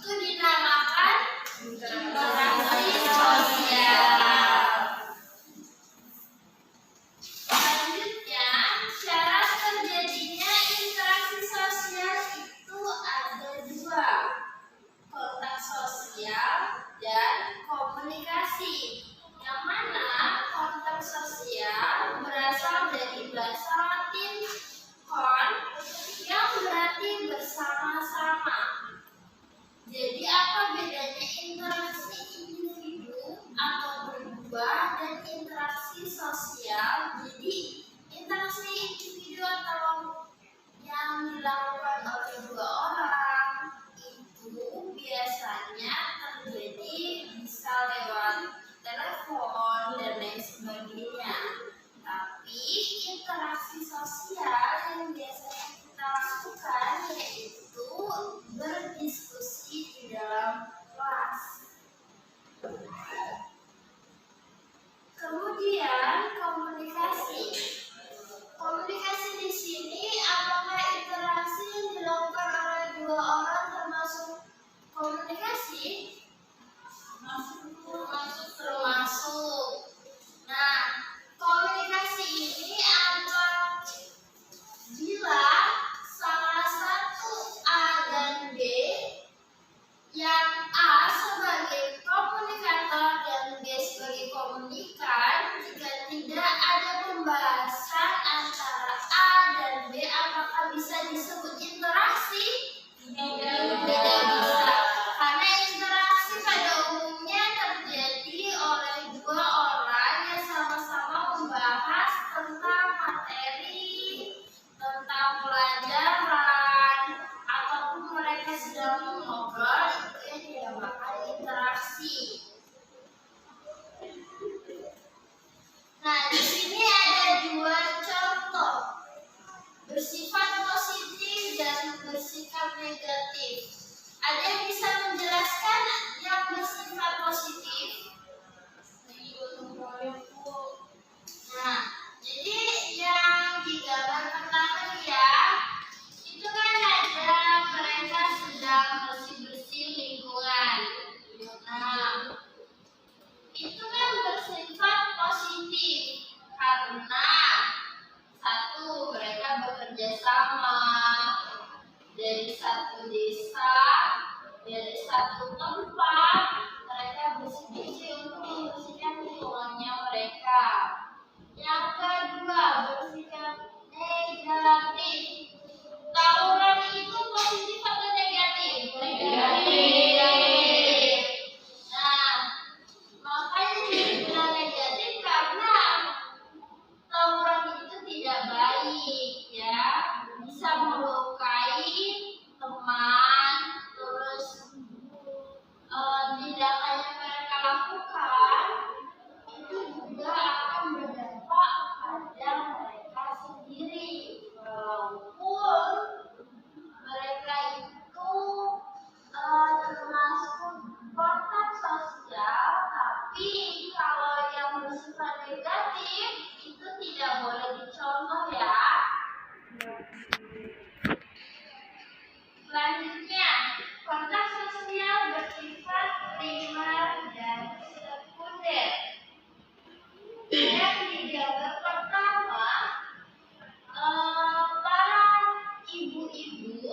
Itu dinamakan interaksi sosial. Selanjutnya, syarat terjadinya interaksi sosial itu ada dua: kontak sosial dan komunikasi. Yang mana kontak sosial berasal dari bahasa Latin kon, yang berarti bersama-sama. Jadi apa bedanya interaksi individu atau berdua dan interaksi sosial? Jadi interaksi individu atau yang dilakukan oleh dua orang itu biasanya terjadi bisa lewat telepon dan lain sebagainya. Tapi interaksi sosial yang biasanya kita lakukan yaitu berdiskusi di dalam kelas. Kemudian komunikasi. Komunikasi di sini apakah interaksi yang dilakukan oleh dua orang termasuk komunikasi? Termasuk. Nah, komunikasi ini apabila salah satu A dan B, yang A sebagai komunikator dan B sebagai komunikan, jika tidak ada pembahasan antara A dan B, apakah bisa disebut interaksi? Tidak bisa. Karena interaksi pada umumnya terjadi oleh dua orang yang sama-sama membahas tentang materi, tentang pelajaran, ataupun mereka sedang mengobrol, itu yang dinamakan interaksi. Nah, di sini ada dua contoh, bersifat positif dan bersifat negatif. Ada yang bisa menjelaskan yang bersifat positif? Nah, jadi yang di gambar pertama ya, itu kan ada mereka sedang bersih-bersih lingkungan. Nah, itu kan bersifat positif karena satu, mereka bekerja sama dari satu desa, dari satu tempat, mereka bersih-bersih untuk membersihkan lingkungannya mereka. Yang kedua, bersikap negatif. Tawuran itu positif atau negatif? Negatif. Nah, makanya dibilang negatif karena tawuran itu tidak baik, ya, bisa melukai teman, terus tindakan yang mereka lakukan itu juga akan berdampak pada mereka sendiri, walaupun mereka itu termasuk kontak sosial, tapi kalau yang bersifat negatif itu tidak boleh dicontoh ya. Selanjutnya, kontak sosial bersifat primer dan sekunder. Yang di gambar pertama, para ibu-ibu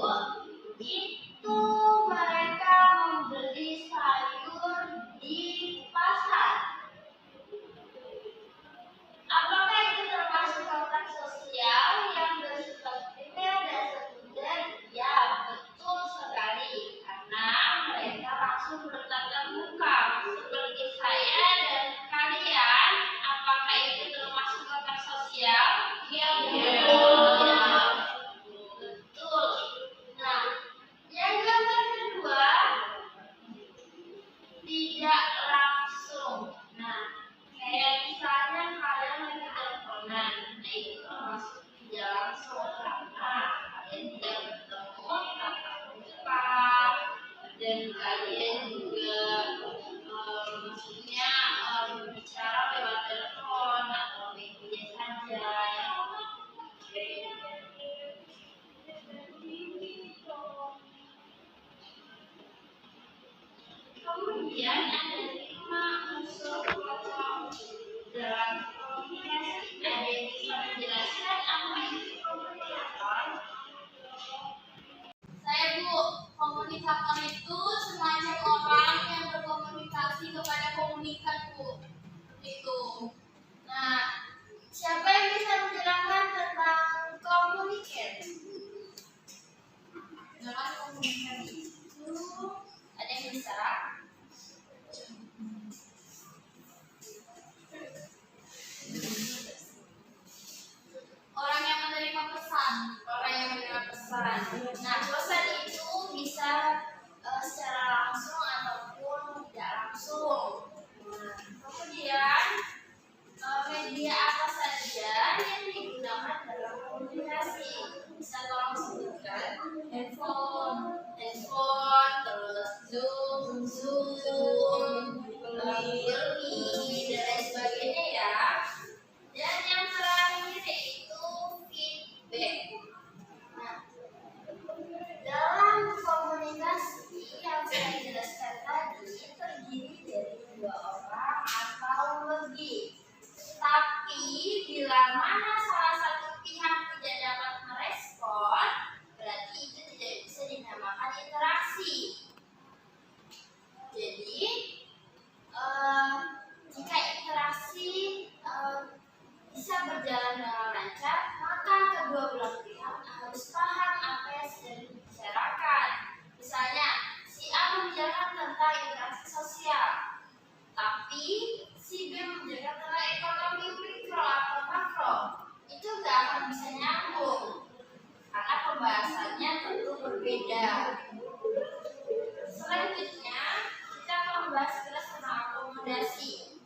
itu mereka membeli sayur di pasar. Apakah itu termasuk kontak sosial yang bersifat primer dan sekunder? Ya, betul sekali. Karena mereka langsung bertatap muka. Seperti saya dan kalian, apakah itu termasuk kontak sosial? Ya, betul. Betul. Nah, yang gambar kedua, tidak langsung. Nah, kayak misalnya kalian lagi teleponan, nah itu termasuk tidak langsung karena kalian tidak bertemu tatap muka dan kalian juga maksudnya berbicara lewat telepon atau media saja. Kemudian ada 5 unsur pokok dalam komunikasi. Ada yang bisa menjelaskan apa itu komunikator? Saya Bu, komunikator itu semacam orang yang berkomunikasi kepada komunikat Bu. Itu. Nah, siapa yang bisa menjelaskan tentang komunikat? Dengan komunikasi itu ada yang bisa? Orang yang menerima pesan. Nah, pesan itu bisa secara langsung ataupun tidak langsung. Kemudian media apa saja yang digunakan dalam komunikasi? Bisa tolong sebutkan? Handphone, terus Zoom, Google dan lain sebagainya ya. Dan yang terakhir yaitu feedback. Nah, dalam komunikasi yang saya jelaskan tadi terdiri dari 2 orang atau lebih. Tapi bila mana salah satu pihak tidak dapat merespon, berarti itu tidak bisa dinamakan interaksi. Jadi, jika interaksi bisa berjalan dengan lancar, maka kedua belah pihak harus paham apa yang sedang dibicarakan. Misalnya, si A membicarakan tentang interaksi sosial, tapi si B membicarakan tentang ekonomi mikro atau makro. Itu nggak akan bisa nyambung, karena pembahasannya tentu berbeda. Selanjutnya, kita akan membahas tentang akomodasi.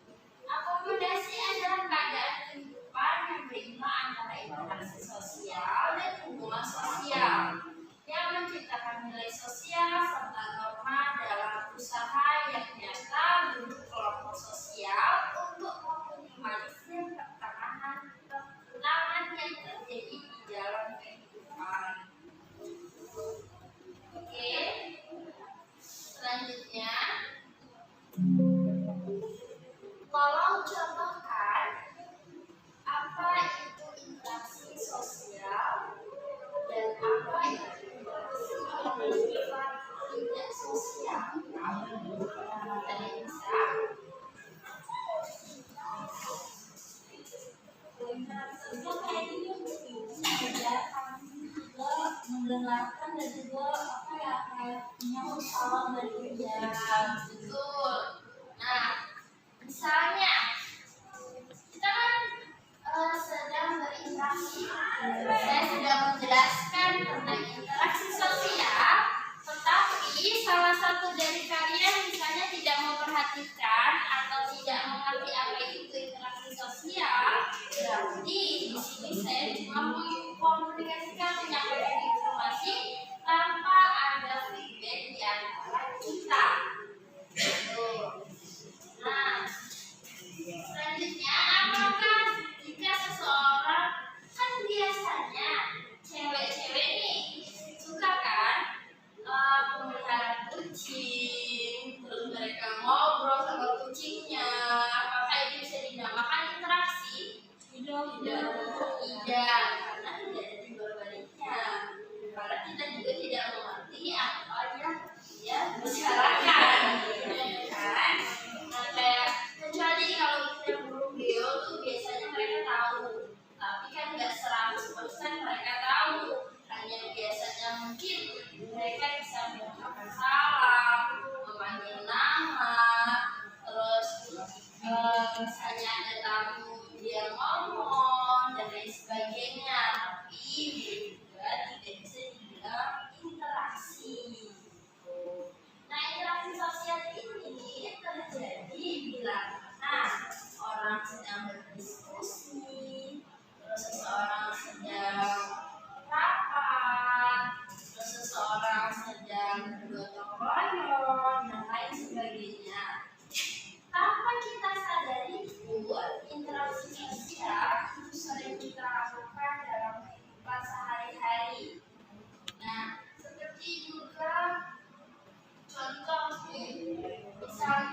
Akomodasi adalah keadaan kehidupan yang berimbang antara interaksi sosial dan hubungan sosial yang menciptakan nilai sosial serta norma dalam usaha yang nyata bentuk kelompok sosial untuk meminimalisir ketegangan yang terjadi di dalam kehidupan. Oke, selanjutnya tolong contohkan apa itu interaksi sosial dan apa itu interaksi yang bersifat tidak sosial. Ada yang bisa? Mendengarkan dan juga menyambut salam dan ujian. Betul. Nah, misalnya kita kan sedang berinteraksi. Saya sudah menjelaskan tentang interaksi sosial, tetapi salah satu dari kalian misalnya tidak memperhatikan atau tidak mengerti apa itu interaksi sosial, berarti di sini saya cuma mengkomunikasikan, menyampaikan informasi tanpa ada feedback di antara kita. Nah, selanjutnya, apakah jika seseorang, kan biasanya cewek-cewek nih suka kan pemeliharaan kucing, terus mereka ngobrol sama kucingnya, apakah itu bisa dinamakan interaksi? Tidak, karena tidak ada timbal baliknya, karena kita juga tidak mengerti apa yang dia bicarakan, kan? Nah, kayak kecuali kalau kita burung beo tuh biasanya mereka tahu, tapi kan nggak 100% mereka tahu, hanya biasanya mungkin mereka bisa mengucapkan salam, memanggil nama, terus misalnya ada tamu dia ngomong dan lain sebagainya, tapi juga tidak bisa dibilang interaksi. Nah, interaksi sosial ini terjadi bila orang sedang berdiskusi, terus seseorang sedang rapat, terus seseorang sedang bergotong royong dan lain sebagainya. Tanpa kita sadari pun, interaksi sosial itu sering kita lakukan dalam kehidupan sehari-hari. Nah, seperti juga contoh misalnya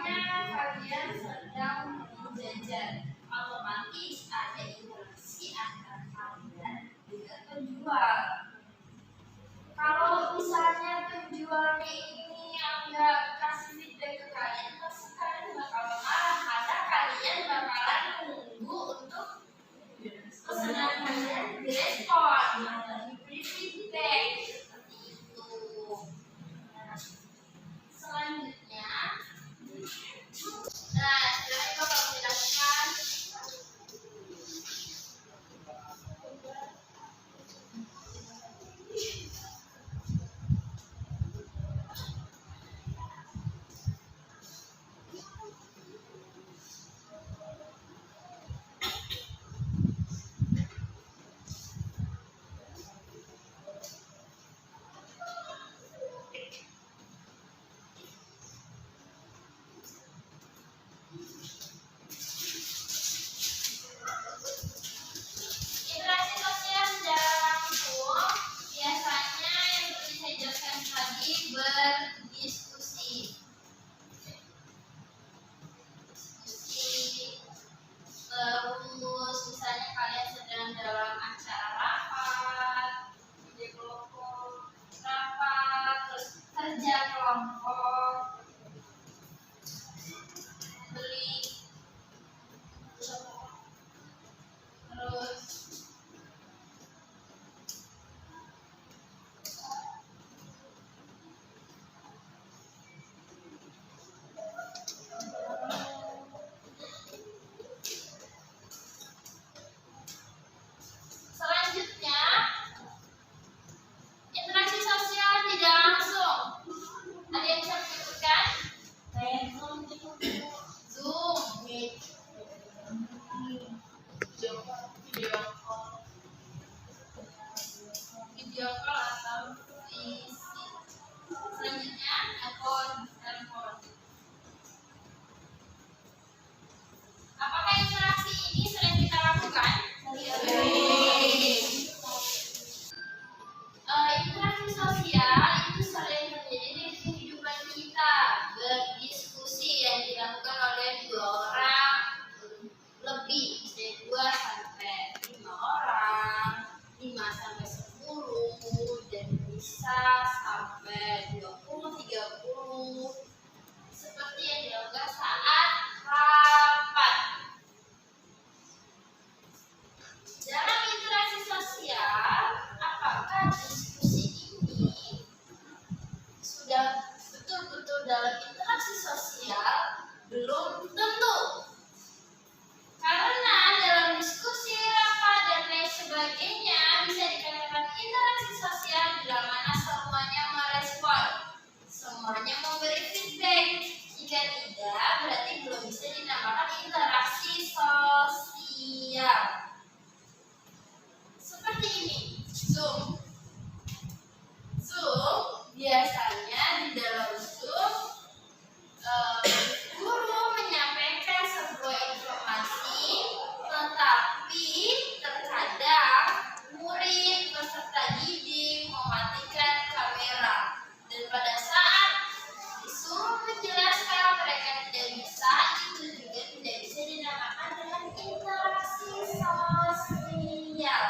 menjelaskan mereka tidak bisa, itu juga tidak bisa dinamakan dengan interaksi sosial.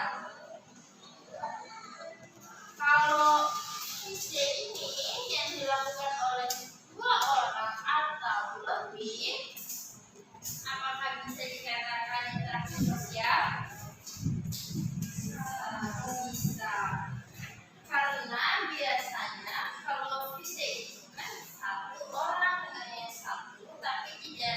Kalau fisik ini yang dilakukan oleh dua orang atau lebih, apakah bisa dikatakan interaksi sosial? Bisa. Karena biasanya kalau fisik itu kan satu orang dengan yang satu, tapi tidak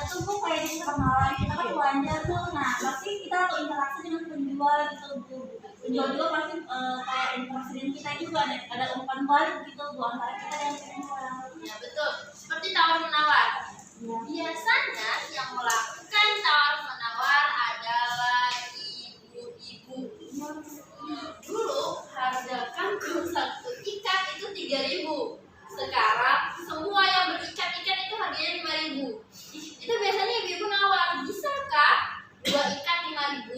tuh kok kayak di supermarket kita kan belanja tuh, nah pasti kita interaksi dengan penjual gitu Bu. Penjual juga pasti kayak interaksi dengan kita juga ada umpan balik gitu Bu antara kita dan penjual. Ya betul, seperti tawar menawar. Ya. Biasanya yang melakukan tawar menawar adalah ibu-ibu. Dulu harga kangkung satu ikat itu 3.000. Sekarang semua yang berikat-ikat itu harganya 5.000. Itu biasanya ibu-ibu nawar, bisakah 2 ikat 5.000?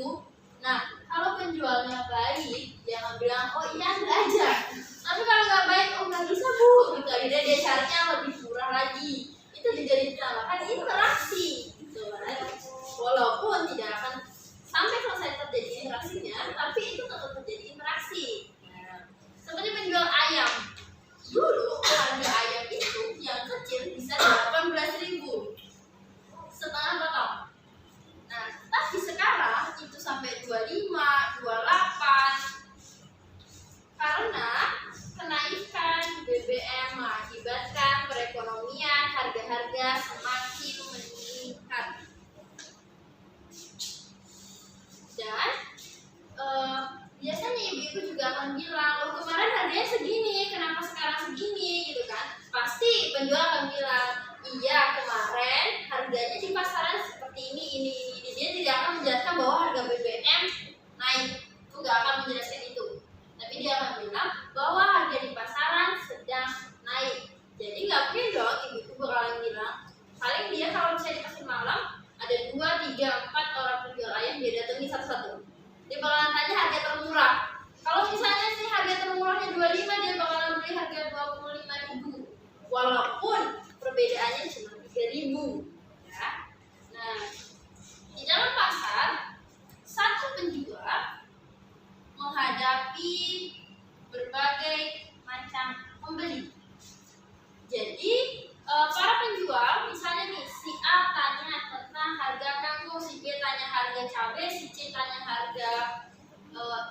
Nah, kalau penjualnya baik, dia akan bilang, oh iya ambil aja. Tapi kalau nggak baik, oh nggak bisa Bu. Gitu, akhirnya dia carinya lebih murah lagi. Itu juga dinamakan interaksi. Gitu, walaupun tidak akan sampai selesai terjadi interaksinya, tapi itu tetap terjadi interaksi. Nah, seperti penjual ayam. Dulu harga ayam itu yang kecil bisa 18.000, setengah potong. Nah, tapi sekarang itu sampai 25, 28 karena kenaikan BBM mengakibatkan perekonomian harga-harga semakin meningkat. Dan biasanya ibu-ibu juga akan bilang, loh kemarin harganya segini, kenapa sekarang segini gitu kan. Pasti penjual akan bilang, iya kemarin harganya di pasaran seperti ini. Dia tidak akan menjelaskan bahwa harga BBM naik, itu nggak akan menjelaskan itu. Tapi dia akan bilang bahwa harga di pasaran sedang naik. Jadi nggak mungkin dong ibu-ibu bakalan bilang, paling dia kalau misalnya di pasar malam ada 2, 3, 4 orang penjual ayam, dia datangi satu-satu. Dia bakalan tanya harga termurah. Kalau misalnya sih harga termurahnya 25, dia bakalan beli harga 25.000. Walaupun perbedaannya cuma 3.000. Ya. Nah, di dalam pasar, satu penjual menghadapi berbagai macam pembeli. Jadi, para penjual, misalnya nih, si A tanya tentang harga kangkung, si B tanya harga cabai, si C tanya harga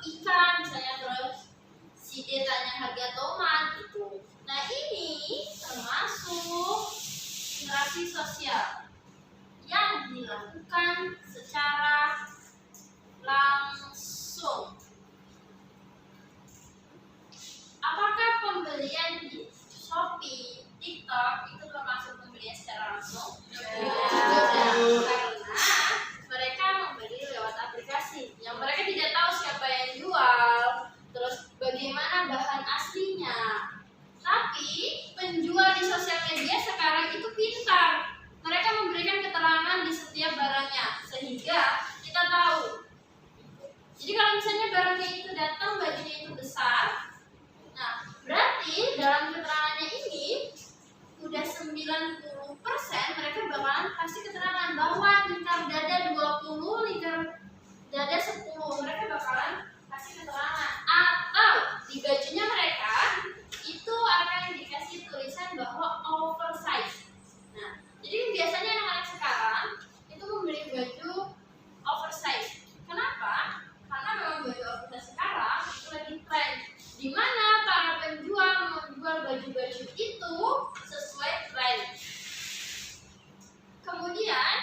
ikan, misalnya, terus si D tanya harga tomat gitu. Nah, ini termasuk interaksi sosial yang dilakukan secara langsung. Apakah pembelian di Shopee, TikTok itu termasuk pembelian secara langsung? Karena mereka membeli lewat aplikasi yang mereka tidak tahu siapa yang jual, terus bagaimana bahan aslinya. Tapi penjual di sosial media sekarang itu pintar. Mereka memberikan keterangan di setiap barangnya sehingga kita tahu. Jadi kalau misalnya barangnya itu datang, bajunya itu besar, nah berarti dalam keterangannya ini udah 90% mereka bakalan kasih keterangan bahwa lingkar dada 20, lingkar dada 10. Mereka bakalan kasih keterangan. Atau di bajunya mereka itu akan dikasih tulisan bahwa oversize. Nah, jadi biasanya anak-anak sekarang itu membeli baju oversize. Kenapa? Karena memang baju oversize sekarang itu lagi tren, di mana para penjual menjual baju-baju itu sesuai tren. Kemudian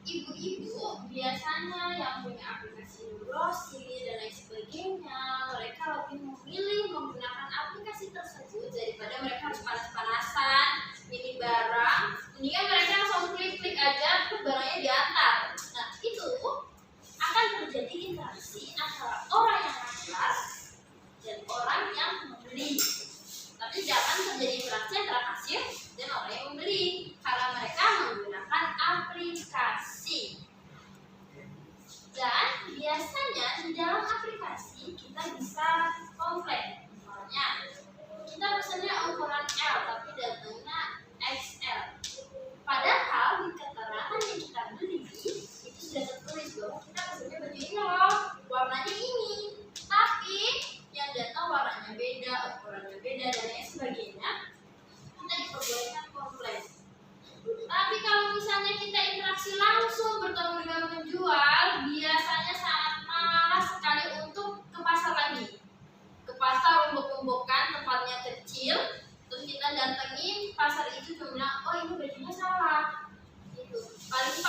ibu-ibu biasanya yang punya aplikasi grosir dan lain sebagainya, mereka lebih memilih menggunakan aplikasi tersebut daripada mereka harus panas-panasan milih barang. Mendingan mereka langsung klik-klik aja terus barangnya diantar. Nah, itu akan terjadi interaksi antara orang yang jual dan orang yang membeli. Tapi jangan terjadi interaksi antara kasir dan orang yang membeli karena mereka menggunakan aplikasi. Dan biasanya di dalam aplikasi kita bisa komplain. Misalnya kita pesannya ukuran L tapi datangnya XL. Padahal di keterangan yang kita beli itu sudah tertulis bahwa kita pesannya baju ini loh, warnanya ini. Tapi yang datang warnanya beda, ukurannya beda dan lain sebagainya. Kita diperbolehkan komplain. Tapi kalau misalnya kita interaksi langsung bertemu dengan penjual, biasanya sangat malas sekali untuk ke pasar lagi. Ke pasar umbuk-umbukan, tempatnya kecil, terus kita datengin pasar itu cuma bilang, oh ini bajunya salah. Gitu. Paling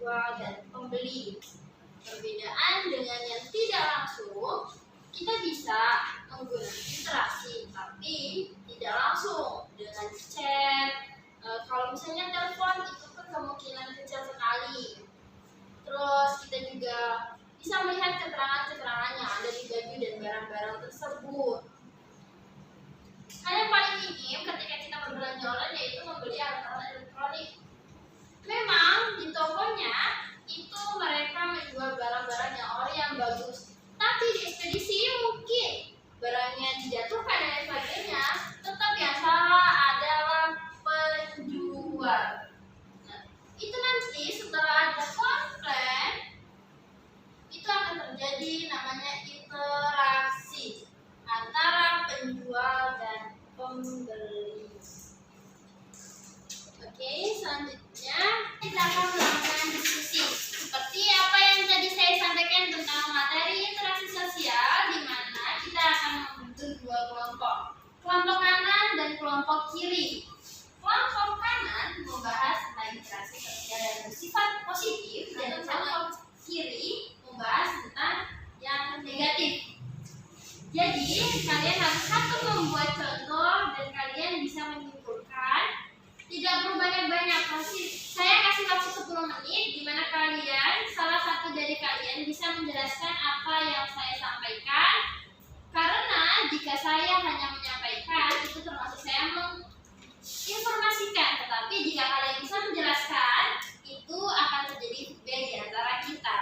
penjual dan pembeli. Perbedaan dengan yang tidak langsung, kita bisa menggunakan interaksi, tapi tidak langsung dengan chat. Kalau misalnya telepon itu kan kemungkinan kecil sekali. Terus kita juga bisa melihat keterangan-keterangan yang ada di baju dan barang-barang tersebut. Hal yang paling minim ketika kita berbelanja online yaitu membeli alat-alat elektronik. Memang di tokonya itu mereka menjual barang-barang yang ori yang bagus, tapi di ekspedisi mungkin barangnya dijatuhkan dan lain sebagainya, tetap yang salah adalah penjual. Nah, itu nanti setelah ada komplain, itu akan terjadi namanya interaksi antara penjual dan pembeli. Oke, selanjutnya kita akan melakukan diskusi seperti apa yang tadi saya sampaikan tentang materi interaksi sosial, di mana kita akan membentuk dua kelompok, kelompok kanan dan kelompok kiri. Kelompok kanan membahas tentang interaksi sosial yang bersifat positif dan kelompok kiri membahas tentang yang negatif. Jadi kalian harus satu membuat contoh dan kalian bisa menyimpulkan. Tidak perlu banyak-banyak, saya kasih waktu 10 menit di mana kalian, salah satu dari kalian bisa menjelaskan apa yang saya sampaikan. Karena jika saya hanya menyampaikan, itu termasuk saya menginformasikan. Tetapi jika kalian bisa menjelaskan, itu akan terjadi feedback di antara kita.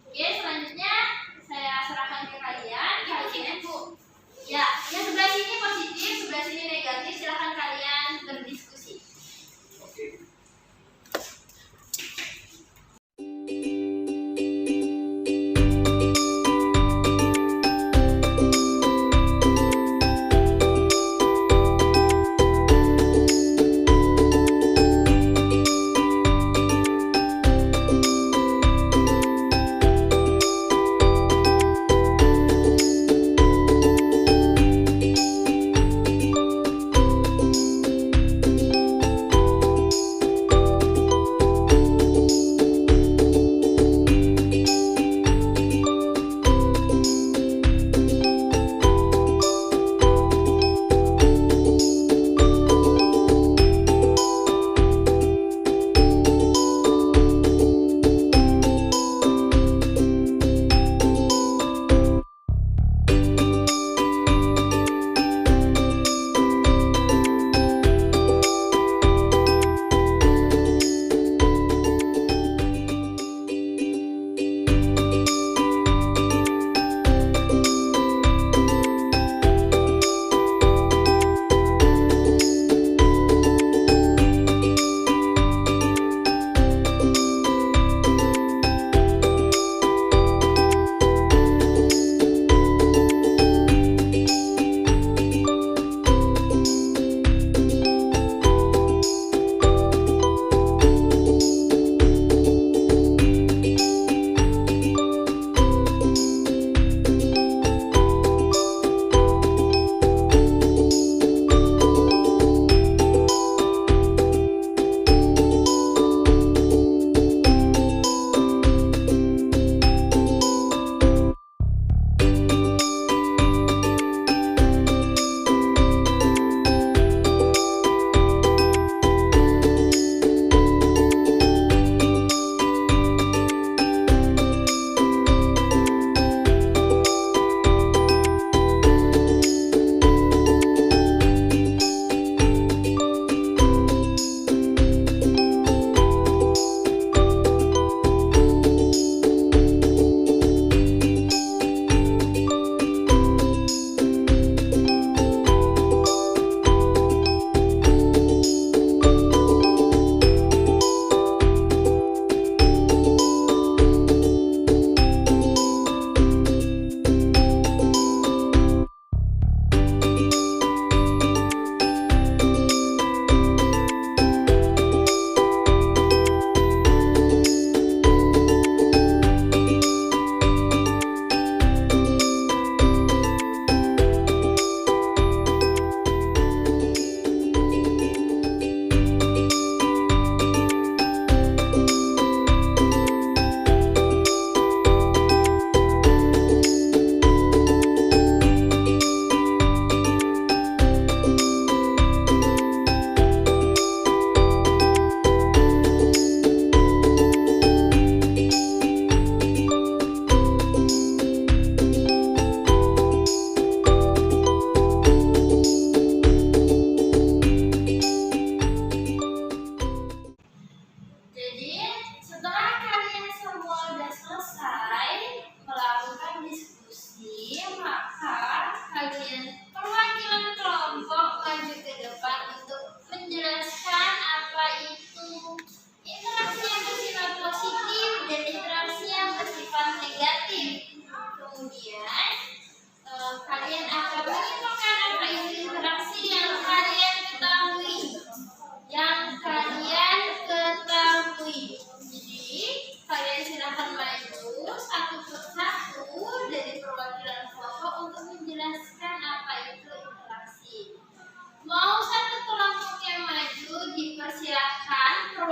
Oke, selanjutnya saya serahkan ke kalian. Kalian, Bu. Ya, yang sebelah sini positif, sebelah sini negatif. Silahkan kalian berdiskusi.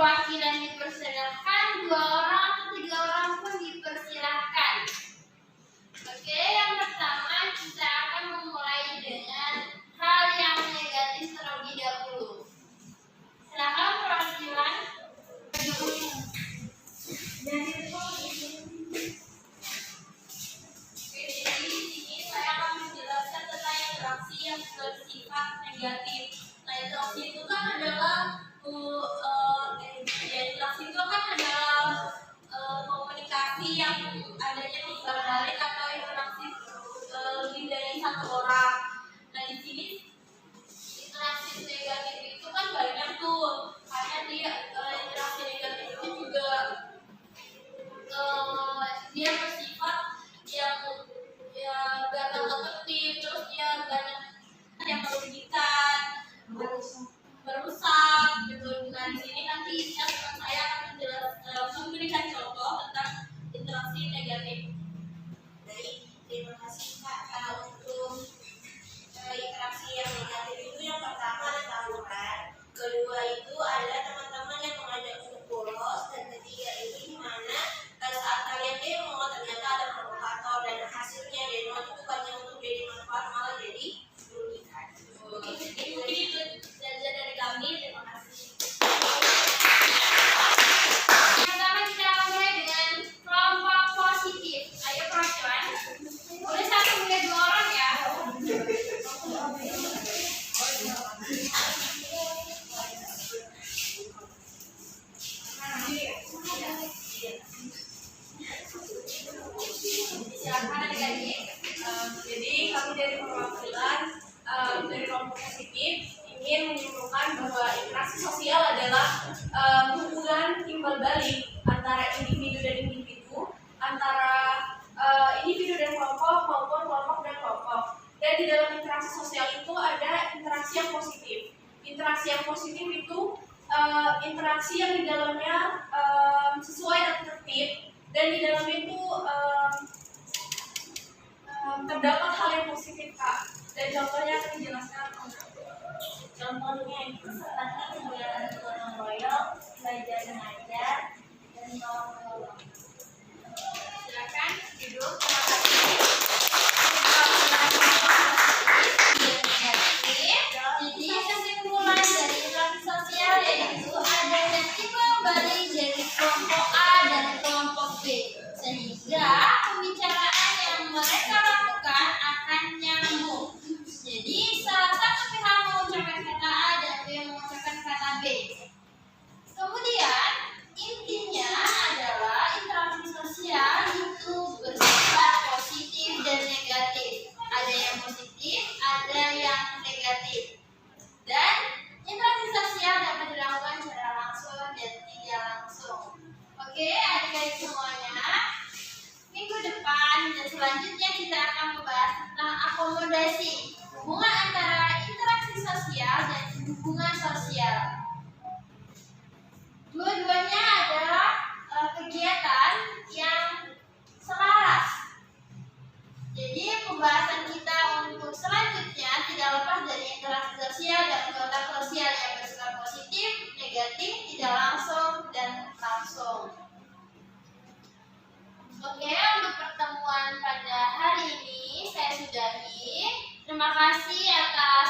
perwakilan dipersilahkan, 2 orang atau 3 orang pun dipersilahkan. Oke, yang pertama kita akan memulai dengan hal yang negatif terlebih dahulu. Silakan perwakilan. Jadi di sini saya akan menjelaskan tentang interaksi yang bersifat negatif. Nah, interaksi itu kan adalah interaksi itu kan adalah komunikasi yang adanya timbal balik atau interaksi lebih dari satu orang. Nah, di sini interaksi negatif itu kan banyak tuh. Karena dia interaksi negatif itu juga dia bersifat yang gak tertib, terus dia banyak yang merugikan, merusak gitu. Nah, di sini nanti saya akan memberikan contoh tentang interaksi negatif. Baik, terima kasih Kak untuk interaksi yang negatif itu. Yang pertama ada tawuran, kedua itu ada teman-teman yang mengajak untuk bolos, dan ketiga itu di mana saat kalian demo ternyata ada provokator dan hasilnya demo itu bukannya untuk jadi manfaat malah jadi merugikan. Jadi mungkin itu saja dari kami. Terima kasih. Yang pertama kita akan mulai dengan kelompok positif. Ayo perwakilan. Boleh 1 hingga 2 orang ya. Silakan adik-adik. Jadi kami dari perwakilan dari kelompok positif ingin menyimpulkan bahwa interaksi sosial adalah hubungan timbal balik antara individu dan individu, antara individu dan kelompok maupun kelompok dan kelompok. Dan di dalam interaksi sosial itu ada interaksi yang positif. Interaksi yang positif itu interaksi yang di dalamnya sesuai dan tertib, dan di dalam itu terdapat hal yang positif, Kak. Dan contohnya akan dijelaskan. Contohnya itu seperti kegiatan gotong royong, belajar mengajar, dan kawan menolong. Silakan duduk. Terima kasih. Jadi kesimpulan dari interaksi sosial yaitu adanya timbal balik dari kelompok A dan kelompok B, sehingga pembicaraan yang mereka lakukan akan nyambung. Jadi salah satu pihak mengucapkan kata A dan B mengucapkan kata B. Kemudian intinya adalah interaksi sosial itu bersifat positif dan negatif. Ada yang positif, ada yang negatif. Dan interaksi sosial dapat dilakukan secara langsung dan tidak langsung. Oke, adik-adik semuanya. Minggu depan dan selanjutnya kita akan membahas tentang akomodasi, hubungan antara interaksi sosial dan hubungan sosial. Dua-duanya adalah kegiatan yang selaras. Jadi pembahasan kita untuk selanjutnya tidak lepas dari interaksi sosial dan kontak sosial yang bersifat positif, negatif, tidak langsung, dan langsung. Oke, untuk pertemuan pada hari ini saya sudahi. Terima kasih atas